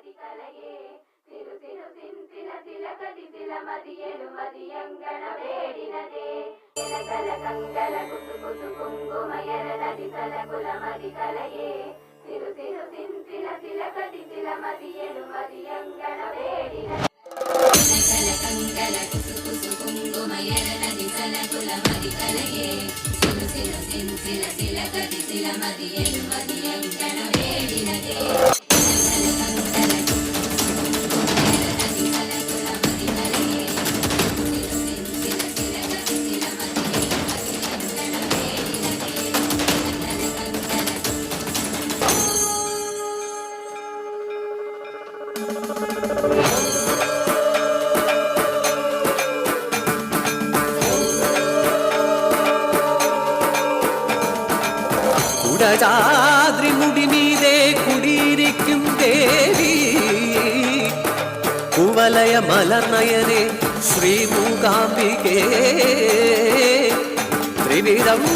ಮದಿಕಲೆಯೇ ಸಿರು ಸಿರು ಸಿಂತಿಲ ತಿಲಕದಿಸಿಲ ಮದಿಯಲು ಮದಿಯಂಗಣ ಬೇಡಿನದೆ ಎಲಗಲ ಕಂಗಲ ಕುಸು ಕುಸು ಕುಂಕುಮ ಎರಲದಿಸಲ ಕುಲ ಮದಿಕಲೆಯೇ ಸಿರು ಸಿರು ಸಿಂತಿಲ ತಿಲಕದಿಸಿಲ ಮದಿಯಲು ಮದಿಯಂಗಣ ಬೇಡಿನದೆ ಎಲಗಲ ಕಂಗಲ ಕುಸು ಕುಸು ಕುಂಕುಮ ಎರಲದಿಸಲ ಕುಲ ಮದಿಕಲೆಯೇ ಸಿರು ಸಿರು ಸಿಂತಿಲ ತಿಲಕದಿಸಿಲ ಮದಿಯಲು ಮದಿಯಂಗಣ ಬೇಡಿನದೆ குடஜாத்ரி முடி மீதே குடியிருக்கும் தேவி குவலய மலர் நயனே ஸ்ரீ மூகாம்பிகே திரிவிதம்